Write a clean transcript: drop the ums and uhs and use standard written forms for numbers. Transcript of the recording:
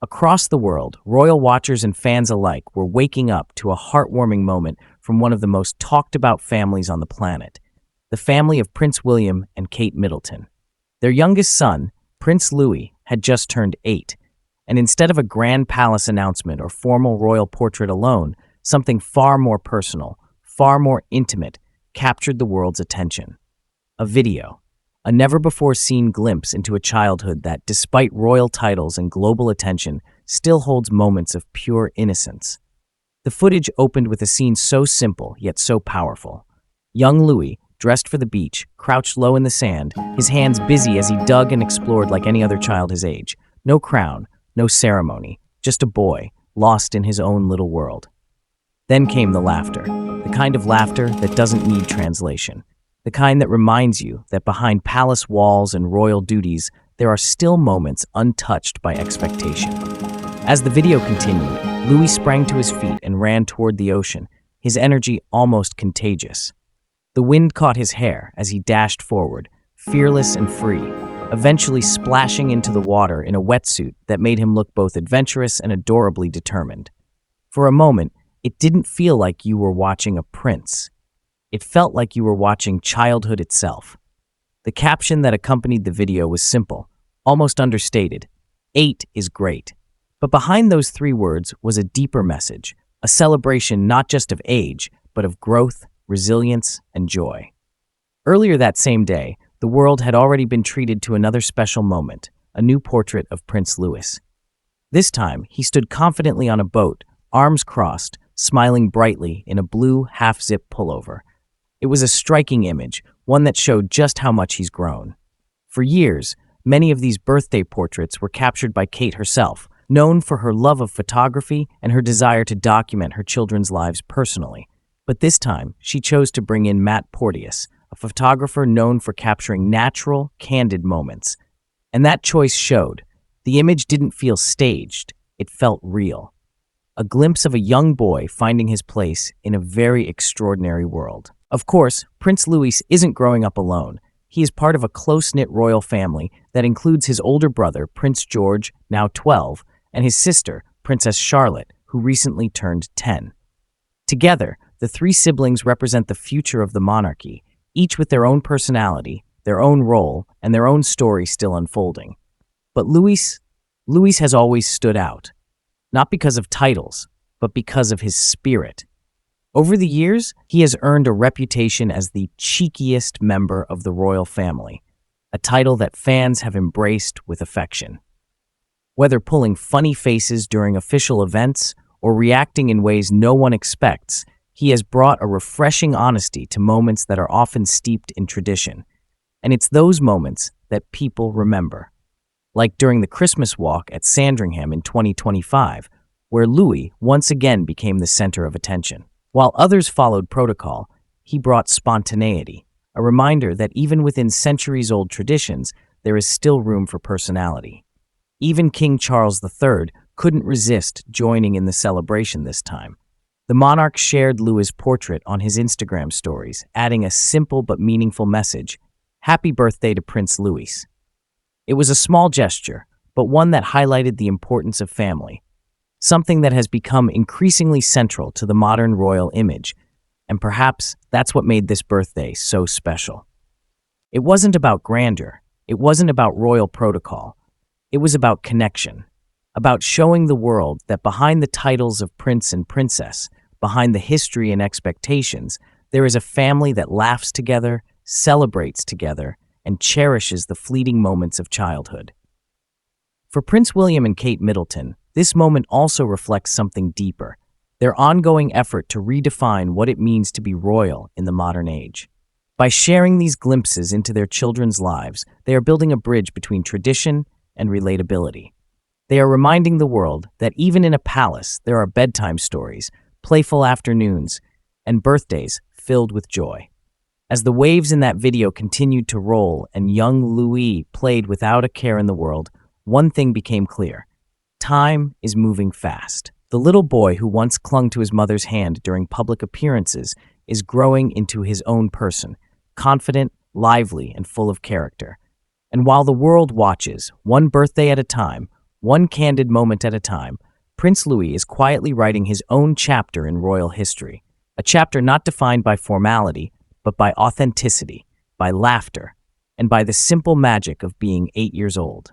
Across the world, royal watchers and fans alike were waking up to a heartwarming moment from one of the most talked about families on the planet, the family of Prince William and Kate Middleton. Their youngest son, Prince Louis, had just turned 8, and instead of a grand palace announcement or formal royal portrait alone, something far more personal, far more intimate, captured the world's attention. A video. A never-before-seen glimpse into a childhood that, despite royal titles and global attention, still holds moments of pure innocence. The footage opened with a scene so simple, yet so powerful. Young Louis, dressed for the beach, crouched low in the sand, his hands busy as he dug and explored like any other child his age. No crown, no ceremony, just a boy, lost in his own little world. Then came the laughter, the kind of laughter that doesn't need translation. The kind that reminds you that behind palace walls and royal duties, there are still moments untouched by expectation. As the video continued, Louis sprang to his feet and ran toward the ocean, his energy almost contagious. The wind caught his hair as he dashed forward, fearless and free, eventually splashing into the water in a wetsuit that made him look both adventurous and adorably determined. For a moment, it didn't feel like you were watching a prince. It felt like you were watching childhood itself. The caption that accompanied the video was simple, almost understated. 8 is great. But behind those 3 words was a deeper message, a celebration not just of age, but of growth, resilience, and joy. Earlier that same day, the world had already been treated to another special moment, a new portrait of Prince Louis. This time, he stood confidently on a boat, arms crossed, smiling brightly in a blue half-zip pullover. It was a striking image, one that showed just how much he's grown. For years, many of these birthday portraits were captured by Kate herself, known for her love of photography and her desire to document her children's lives personally. But this time, she chose to bring in Matt Porteous, a photographer known for capturing natural, candid moments. And that choice showed. The image didn't feel staged, it felt real. A glimpse of a young boy finding his place in a very extraordinary world. Of course, Prince Louis isn't growing up alone. He is part of a close-knit royal family that includes his older brother, Prince George, now 12, and his sister, Princess Charlotte, who recently turned 10. Together, the 3 siblings represent the future of the monarchy, each with their own personality, their own role, and their own story still unfolding. But Louis has always stood out, not because of titles, but because of his spirit. Over the years, he has earned a reputation as the cheekiest member of the royal family, a title that fans have embraced with affection. Whether pulling funny faces during official events or reacting in ways no one expects, he has brought a refreshing honesty to moments that are often steeped in tradition. And it's those moments that people remember. Like during the Christmas walk at Sandringham in 2025, where Louis once again became the center of attention. While others followed protocol, he brought spontaneity, a reminder that even within centuries-old traditions, there is still room for personality. Even King Charles III couldn't resist joining in the celebration this time. The monarch shared Louis' portrait on his Instagram stories, adding a simple but meaningful message, "Happy birthday to Prince Louis." It was a small gesture, but one that highlighted the importance of family, something that has become increasingly central to the modern royal image, and perhaps that's what made this birthday so special. It wasn't about grandeur, it wasn't about royal protocol, it was about connection, about showing the world that behind the titles of prince and princess, behind the history and expectations, there is a family that laughs together, celebrates together, and cherishes the fleeting moments of childhood. For Prince William and Kate Middleton, this moment also reflects something deeper, their ongoing effort to redefine what it means to be royal in the modern age. By sharing these glimpses into their children's lives, they are building a bridge between tradition and relatability. They are reminding the world that even in a palace, there are bedtime stories, playful afternoons, and birthdays filled with joy. As the waves in that video continued to roll and young Louis played without a care in the world, one thing became clear. Time is moving fast. The little boy who once clung to his mother's hand during public appearances is growing into his own person, confident, lively, and full of character. And while the world watches, one birthday at a time, One candid moment at a time, Prince Louis is quietly writing his own chapter in royal history, a chapter not defined by formality, but by authenticity, by laughter, and by the simple magic of being 8 years old.